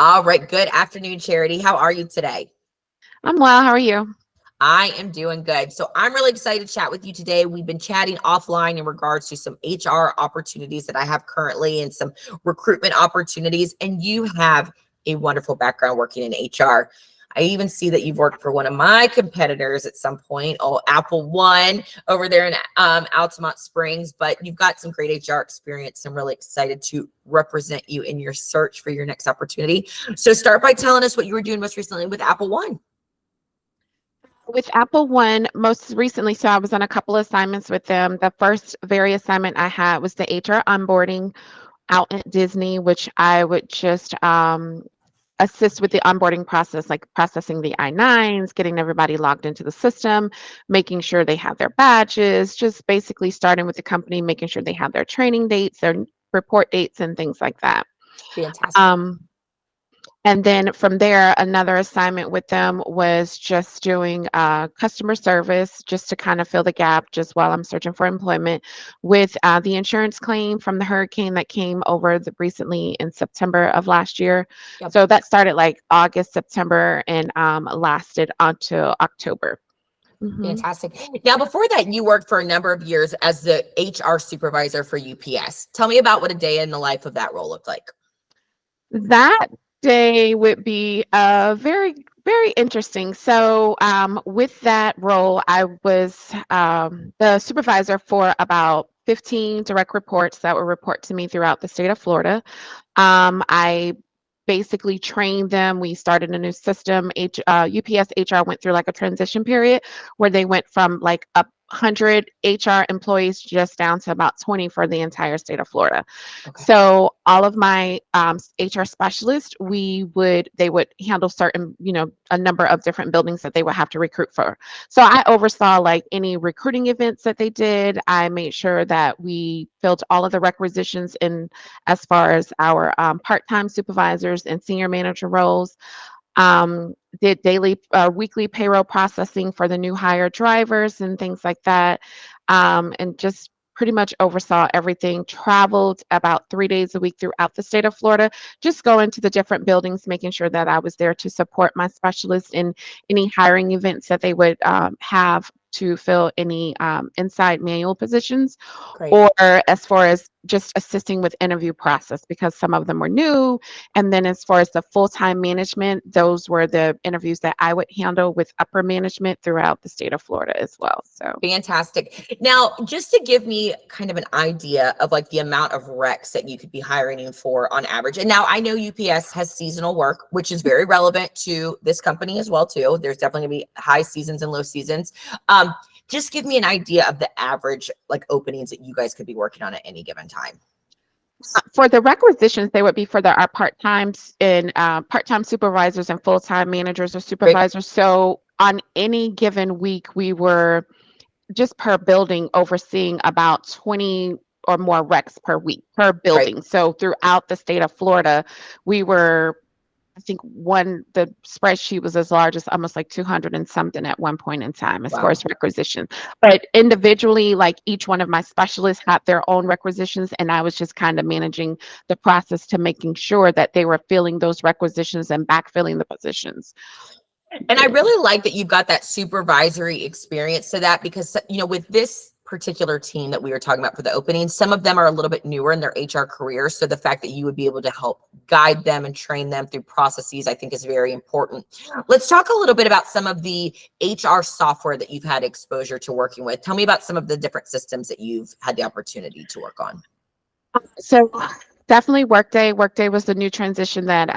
All right. Good afternoon, Charity. How are you today? I'm well. How are you? I am doing good. So I'm really excited to chat with you today. We've been chatting offline in regards to some HR opportunities that I have currently and some recruitment opportunities. And you have a wonderful background working in HR. I even see that you've worked for one of my competitors at some point, oh, Apple One over there in Altamont Springs, but you've got some great HR experience. I'm really excited to represent you in your search for your next opportunity. So start by telling us what you were doing most recently with Apple One. With Apple One, most recently, so I was on a couple of assignments with them. The first very assignment I had was the HR onboarding out at Disney, which I would just assist with the onboarding process, like processing the I-9s, getting everybody logged into the system, making sure they have their badges, just basically starting with the company, making sure they have their training dates, their report dates, and things like that. Fantastic. Um, And then from there, another assignment with them was just doing customer service, just to kind of fill the gap, just while I'm searching for employment with the insurance claim from the hurricane that came over recently in September of last year. Yep. So that started like August, September, and lasted until October. hmm Fantastic. Now, before that, you worked for a number of years as the HR supervisor for UPS. Tell me about what a day in the life of that role looked like. That day would be very, very interesting. So, with that role, I was the supervisor for about 15 direct reports that would report to me throughout the state of Florida. I basically trained them. We started a new system. UPS HR went through like a transition period where they went from like 100 HR employees just down to about 20 for the entire state of Florida. Okay. So all of my HR specialists, they would handle certain, a number of different buildings that they would have to recruit for. So I oversaw like any recruiting events that they did. I made sure that we filled all of the requisitions in as far as our part-time supervisors and senior manager roles. Did weekly payroll processing for the new hire drivers and things like that, and just pretty much oversaw everything. Traveled about 3 days a week throughout the state of Florida, just going to the different buildings, making sure that I was there to support my specialists in any hiring events that they would have to fill any inside manual positions, Great. or as far as just assisting with interview process because some of them were new. And then as far as the full-time management, those were the interviews that I would handle with upper management throughout the state of Florida as well. So Fantastic. Now, just to give me kind of an idea of like the amount of recs that you could be hiring in for on average. And now I know UPS has seasonal work, which is very relevant to this company as well too. There's definitely going to be high seasons and low seasons. Just give me an idea of the average like openings that you guys could be working on at any given time. for the requisitions, they would be for our part-times and part-time supervisors and full-time managers or Great. supervisors. So on any given week, we were just per building overseeing about 20 or more recs per week per Right. building. So throughout the state of Florida, we were, I think the spreadsheet was as large as almost like 200 and something at one point in time as far Wow. as requisition. But individually, like each one of my specialists had their own requisitions, and I was just kind of managing the process to making sure that they were filling those requisitions and backfilling the positions. And I really like that you've got that supervisory experience to that because, with this particular team that we were talking about for the opening, some of them are a little bit newer in their HR career. So the fact that you would be able to help guide them and train them through processes, I think is very important. Let's talk a little bit about some of the HR software that you've had exposure to working with. Tell me about some of the different systems that you've had the opportunity to work on. So definitely Workday. Workday was the new transition that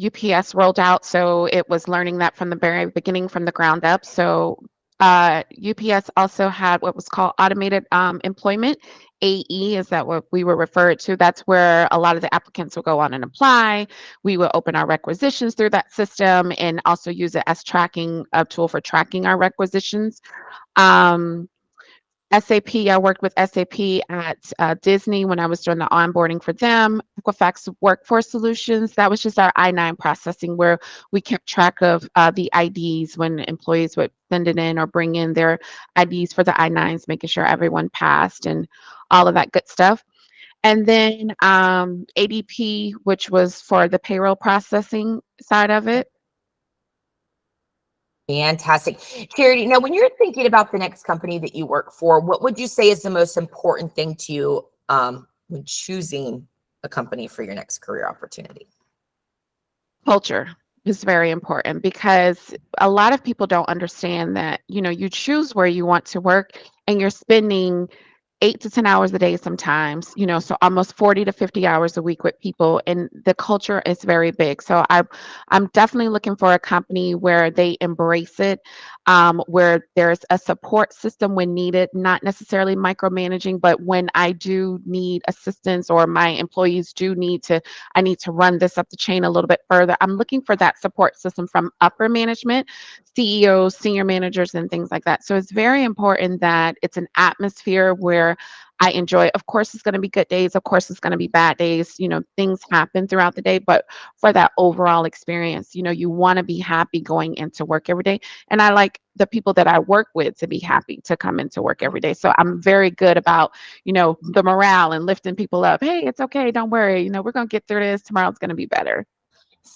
UPS rolled out. So it was learning that from the very beginning, from the ground up. So UPS also had what was called automated employment. AE is that what we were referred to. That's where a lot of the applicants will go on and apply. We will open our requisitions through that system and also use it as tracking a tool for tracking our requisitions. Um, SAP, I worked with SAP at Disney when I was doing the onboarding for them. Equifax Workforce Solutions, that was just our I-9 processing where we kept track of the IDs when employees would send it in or bring in their IDs for the I-9s, making sure everyone passed and all of that good stuff. And then ADP, which was for the payroll processing side of it. Fantastic. Charity, now when you're thinking about the next company that you work for, what would you say is the most important thing to you when choosing a company for your next career opportunity? Culture is very important because a lot of people don't understand that, you choose where you want to work and you're spending 8 to 10 hours a day sometimes, so almost 40 to 50 hours a week with people, and the culture is very big. So I'm definitely looking for a company where they embrace it, where there's a support system when needed, not necessarily micromanaging, but when I do need assistance or my employees do I need to run this up the chain a little bit further. I'm looking for that support system from upper management, CEOs, senior managers, and things like that. So it's very important that it's an atmosphere where I enjoy. Of course, it's going to be good days. Of course, it's going to be bad days. Things happen throughout the day, but for that overall experience, you want to be happy going into work every day. And I like the people that I work with to be happy to come into work every day. So I'm very good about, the morale and lifting people up. Hey, it's okay. Don't worry. We're going to get through this. Tomorrow's going to be better.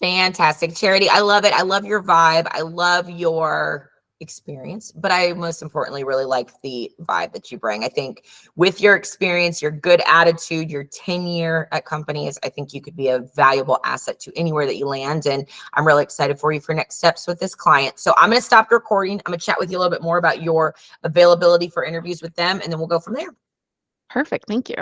Fantastic. Charity, I love it. I love your vibe. I love your experience, but I most importantly really like the vibe that you bring. I think with your experience, your good attitude, your tenure at companies, I think you could be a valuable asset to anywhere that you land. And I'm really excited for you for next steps with this client. So I'm going to stop the recording. I'm going to chat with you a little bit more about your availability for interviews with them, and then we'll go from there. Perfect. Thank you.